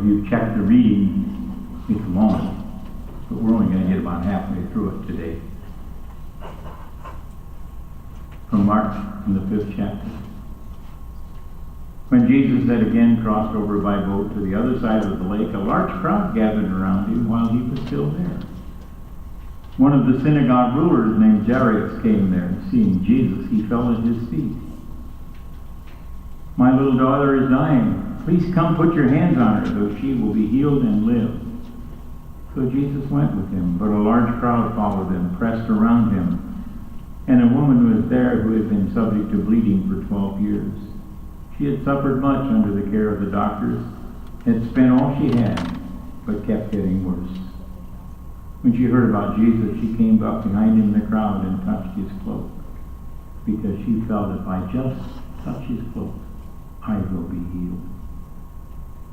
you check the reading, it's long. But we're only going to get about halfway through it today. From Mark, in the 5th chapter. When Jesus had again crossed over by boat to the other side of the lake, a large crowd gathered around him while he was still there. One of the synagogue rulers named Jairus came there. Seeing Jesus, he fell at his feet. "My little daughter is dying. Please come put your hands on her, so she will be healed and live." So Jesus went with him, but a large crowd followed him, pressed around him. And a woman was there who had been subject to bleeding for 12 years. She had suffered much under the care of the doctors, had spent all she had, but kept getting worse. When she heard about Jesus, she came up behind him in the crowd and touched his cloak, because she felt, if I just touch his cloak, I will be healed.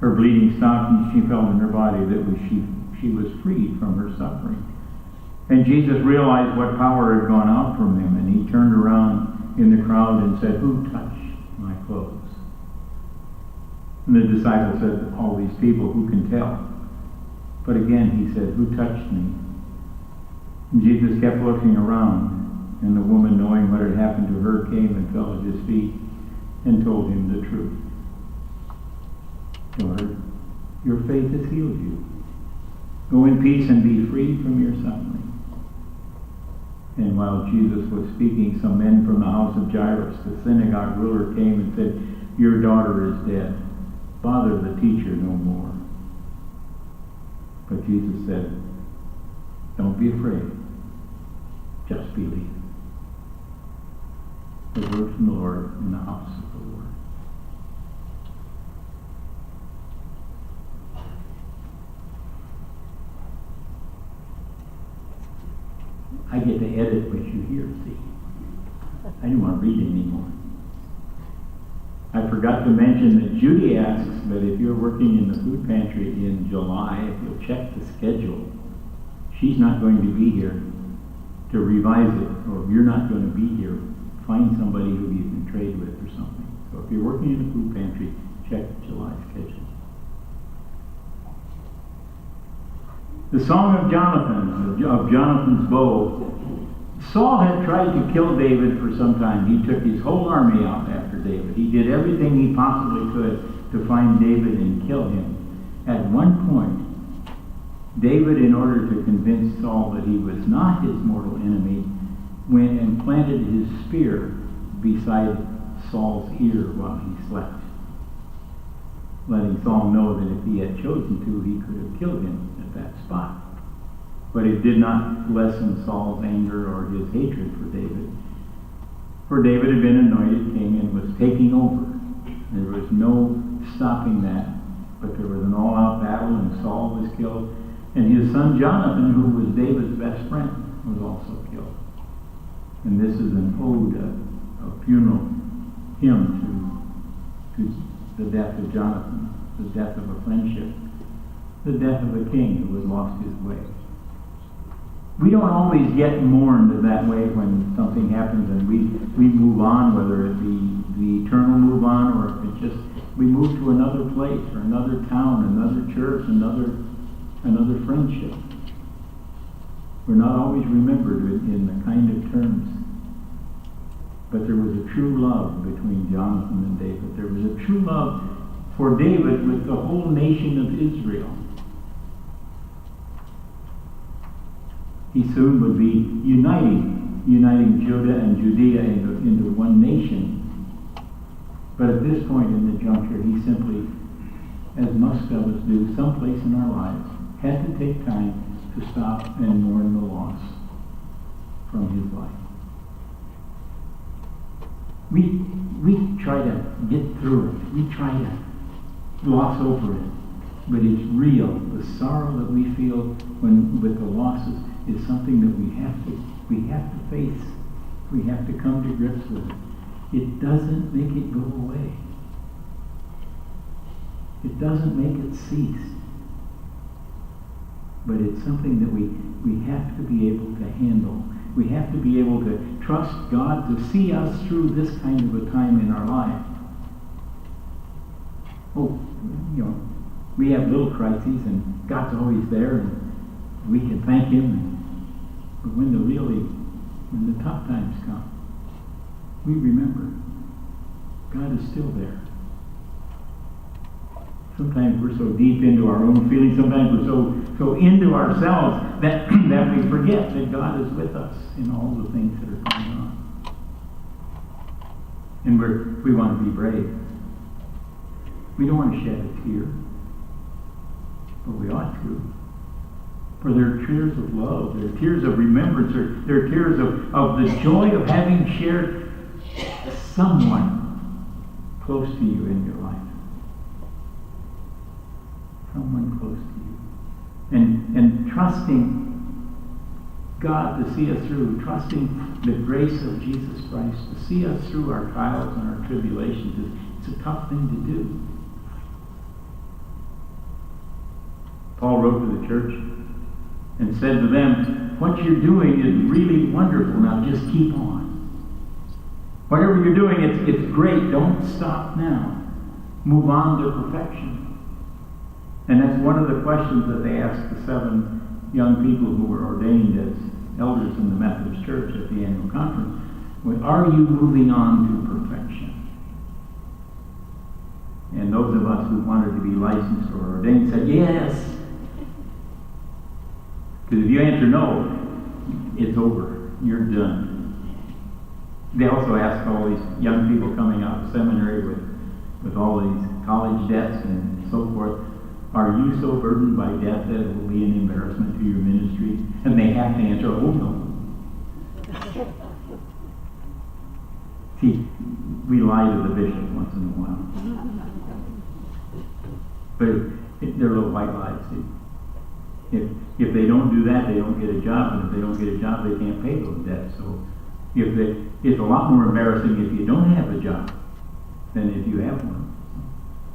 Her bleeding stopped, and she felt in her body that she was freed from her suffering. And Jesus realized what power had gone out from him, and he turned around in the crowd and said, "Who touched my clothes?" And the disciples said, "All these people, who can tell?" But again he said, "Who touched me?" And Jesus kept looking around, and the woman, knowing what had happened to her, came and fell at his feet and told him the truth. "Daughter, your faith has healed you. Go in peace and be freed from your suffering." And while Jesus was speaking, some men from the house of Jairus, the synagogue ruler, came and said, "Your daughter is dead. Bother the teacher no more." But Jesus said, "Don't be afraid. Just believe." The word from the Lord in the house of the Lord. I get to edit what you hear, see. I didn't want to read anymore. I forgot to mention that Judy asks that if you're working in the food pantry in July, if you'll check the schedule, she's not going to be here to revise it, or if you're not going to be here, find somebody who you can trade with or something. So if you're working in the food pantry, check July schedule. The song of Jonathan, of Jonathan's bow. Saul had tried to kill David for some time. He took his whole army out after David. He did everything he possibly could to find David and kill him. At one point, David, in order to convince Saul that he was not his mortal enemy, went and planted his spear beside Saul's ear while he slept, letting Saul know that if he had chosen to, he could have killed him at that spot. But it did not lessen Saul's anger or his hatred for David. For David had been anointed king and was taking over. There was no stopping that. But there was an all-out battle, and Saul was killed. And his son Jonathan, who was David's best friend, was also killed. And this is an ode, a funeral hymn to the death of Jonathan, the death of a friendship, the death of a king who had lost his way. We don't always get mourned that way when something happens and we move on, whether it be the eternal move on, or if it's just we move to another place or another town, another church, another friendship. We're not always remembered in the kind of terms. But there was a true love between Jonathan and David. There was a true love for David with the whole nation of Israel. He soon would be uniting Judah and Judea into one nation. But at this point in the juncture, he simply, as most of us do, someplace in our lives, had to take time to stop and mourn the loss from his life. We try to get through it. We try to gloss over it. But it's real. The sorrow that we feel with the losses is something that we have to face. We have to come to grips with it. It doesn't make it go away. It doesn't make it cease. But it's something that we have to be able to handle. We have to be able to trust God to see us through this kind of a time in our life. We have little crises, and God's always there, and we can thank Him. But when the tough times come, we remember God is still there. Sometimes we're so deep into our own feelings, sometimes we're so into ourselves that we forget that God is with us in all the things that are going on. And we want to be brave. We don't want to shed a tear, but we ought to. For they're tears of love, they're tears of remembrance, they're tears of the joy of having shared someone close to you in your life. Someone close to you. And trusting God to see us through, trusting the grace of Jesus Christ to see us through our trials and our tribulations, it's a tough thing to do. Paul wrote to the church and said to them, what you're doing is really wonderful. Now just keep on. Whatever you're doing, it's great. Don't stop now. Move on to perfection. And that's one of the questions that they asked the 7 young people who were ordained as elders in the Methodist Church at the annual conference. Are you moving on to perfection? And those of us who wanted to be licensed or ordained said, yes. Because if you answer no, it's over. You're done. They also asked all these young people coming out of seminary with all these college debts and so forth, are you so burdened by debt that it will be an embarrassment to your ministry? And they have to answer, oh no. See, we lie to the bishop once in a while. But they're little white lies, see. If they don't do that, they don't get a job, and if they don't get a job, they can't pay those debts. So it's a lot more embarrassing if you don't have a job than if you have one.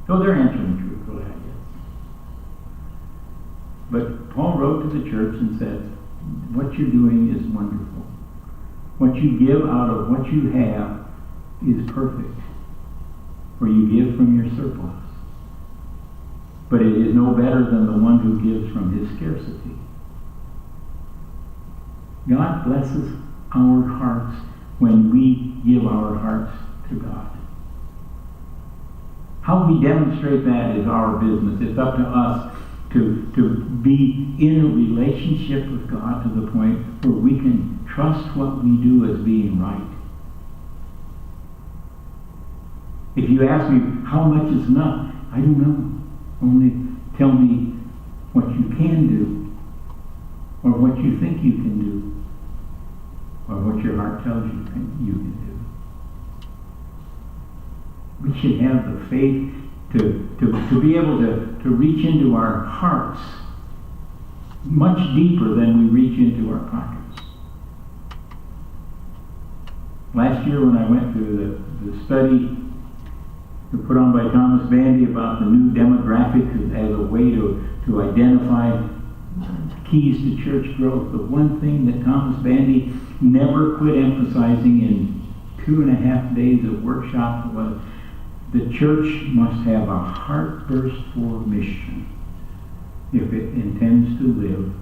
So they're answering truthfully, I guess. But Paul wrote to the church and said, what you're doing is wonderful. What you give out of what you have is perfect. For you give from your surplus. But it is no better than the one who gives from his scarcity. God blesses our hearts when we give our hearts to God. How we demonstrate that is our business. It's up to us to be in a relationship with God to the point where we can trust what we do as being right. If you ask me how much is enough, I don't know. Only tell me what you can do, or what you think you can do, or what your heart tells you you can do. We should have the faith to be able to reach into our hearts much deeper than we reach into our pockets. Last year when I went to the study put on by Thomas Bandy about the new demographics as a way to identify keys to church growth, the one thing that Thomas Bandy never quit emphasizing in 2.5 days of workshop was the church must have a heartburst for mission if it intends to live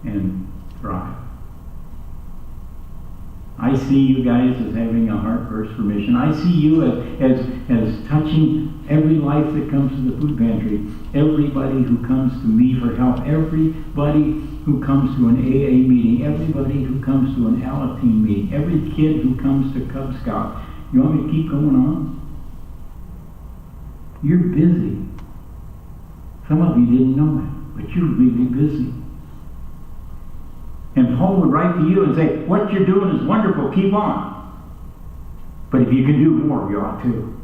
and thrive. I see you guys as having a heartburst for mission. I see you as touching every life that comes to the food pantry, everybody who comes to me for help, everybody who comes to an AA meeting, everybody who comes to an Alateen meeting, every kid who comes to Cub Scout. You want me to keep going on? You're busy. Some of you didn't know it, but you're really busy. And Paul would write to you and say, what you're doing is wonderful, keep on. But if you can do more, you ought to.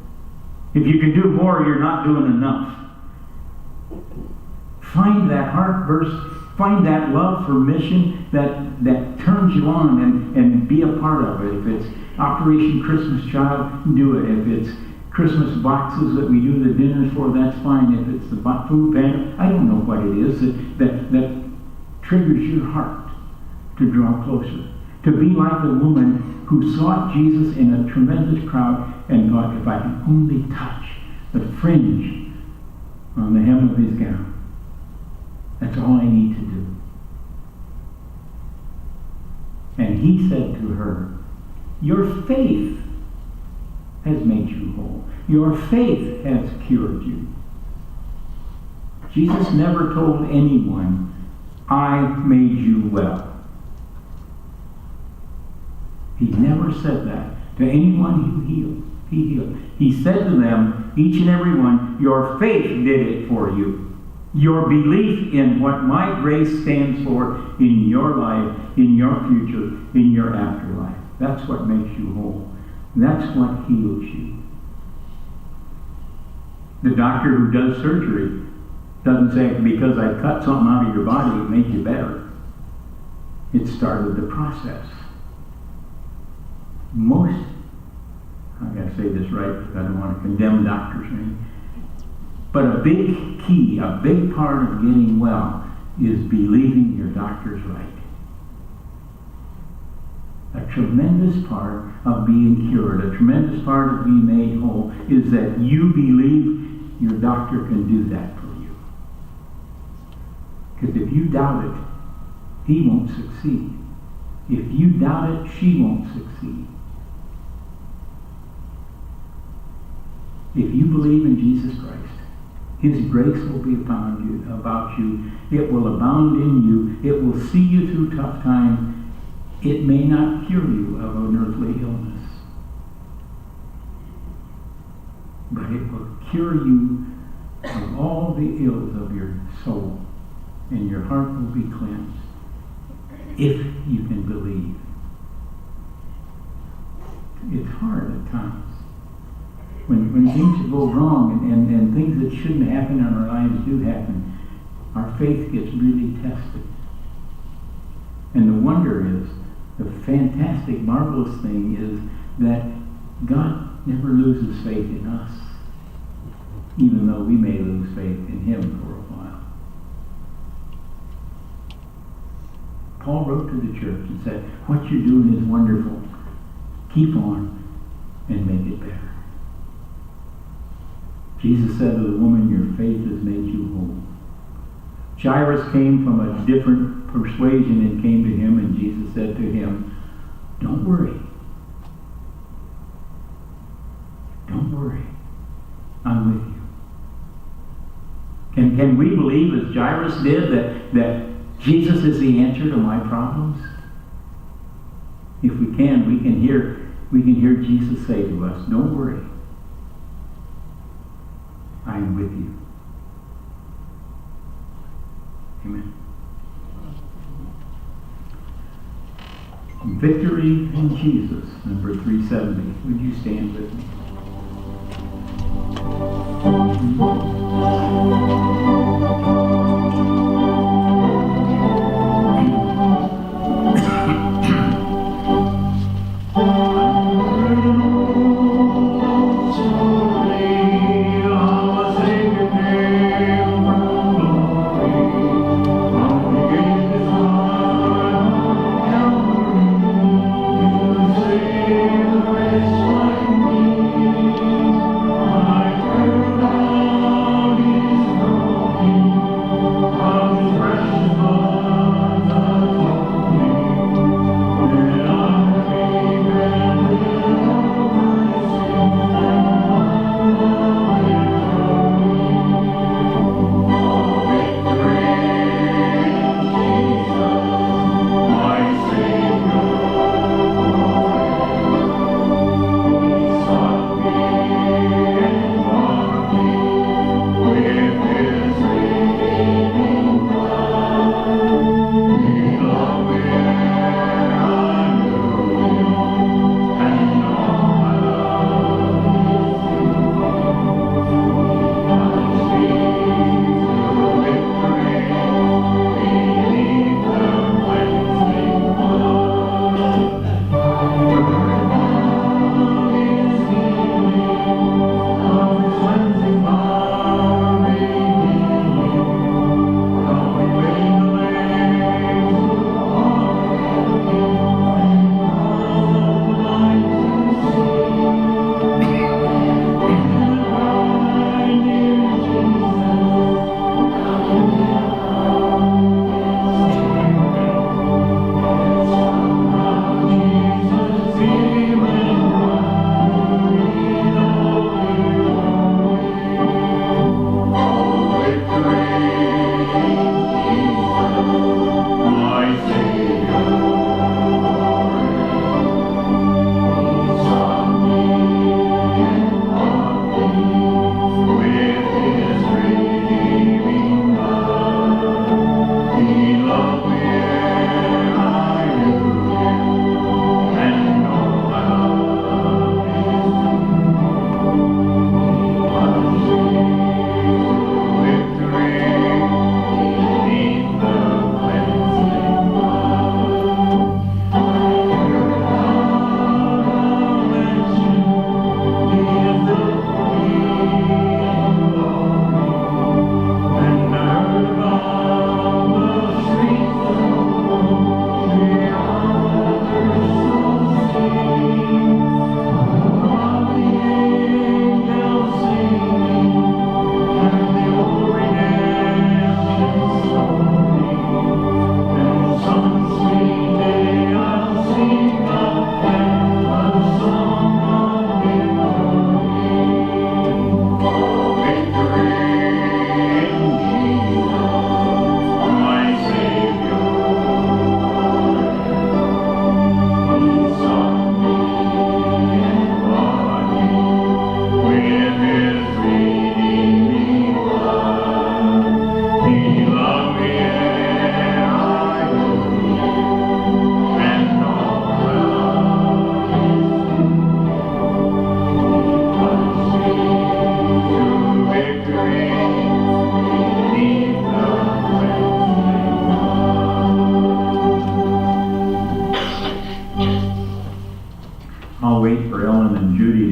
If you can do more, you're not doing enough. Find that heartburst, find that love for mission that turns you on and be a part of it. If it's Operation Christmas Child, do it. If it's Christmas boxes that we do the dinners for, that's fine. If it's the food pantry, I don't know what it is that triggers your heart to draw closer. To be like the woman who sought Jesus in a tremendous crowd and thought, if I can only touch the fringe on the hem of his gown. That's all I need to do. And he said to her, your faith has made you whole. Your faith has cured you. Jesus never told anyone, I made you well. He never said that to anyone who healed. He healed. He said to them, each and every one, your faith did it for you. Your belief in what my grace stands for in your life, in your future, in your afterlife. That's what makes you whole. That's what heals you. The doctor who does surgery doesn't say, because I cut something out of your body, it made you better. It started the process. Most, I've got to say this right because I don't want to condemn doctors or anything, but a big key, a big part of getting well is believing your doctor's right. A tremendous part of being cured, a tremendous part of being made whole is that you believe your doctor can do that for you. Because if you doubt it, he won't succeed. If you doubt it, she won't succeed. If you believe in Jesus Christ, his grace will be upon you, about you. It will abound in you. It will see you through tough times. It may not cure you of an earthly illness, but it will cure you of all the ills of your soul, and your heart will be cleansed if you can believe. It's hard at times. When things go wrong and things that shouldn't happen in our lives do happen, our faith gets really tested. And the wonder is, the fantastic, marvelous thing is that God never loses faith in us, even though we may lose faith in him for a while. Paul wrote to the church and said, what you're doing is wonderful. Keep on and make it better. Jesus said to the woman, your faith has made you whole. Jairus came from a different persuasion and came to him, and Jesus said to him, don't worry. Don't worry. I'm with you. Can we believe, as Jairus did, that Jesus is the answer to my problems? If we can, we can hear Jesus say to us, don't worry. I am with you. Amen. Victory in Jesus, number 370. Would you stand with me? Thank you.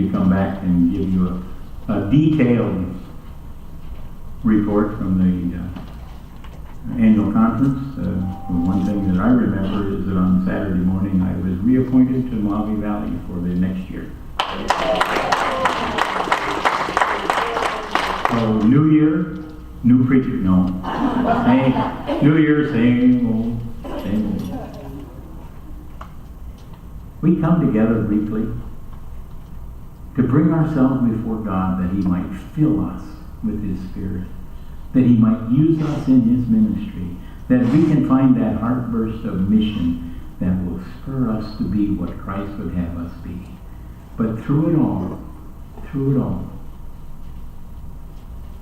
to come back and give you a detailed report from the annual conference. The one thing that I remember is that on Saturday morning I was reappointed to Mohave Valley for the next year. So new year, new preacher. No. New year, same old, same old. We come together weekly to bring ourselves before God that He might fill us with His Spirit, that He might use us in His ministry, that we can find that heartburst of mission that will spur us to be what Christ would have us be. But through it all,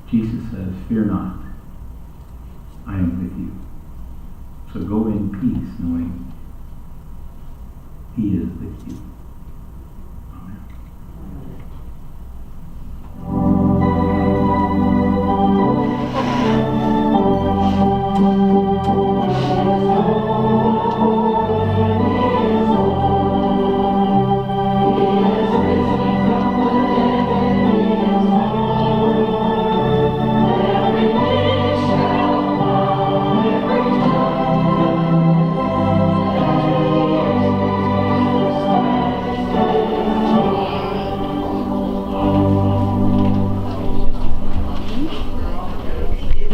Jesus says, "Fear not, I am with you." So go in peace, knowing He is with you.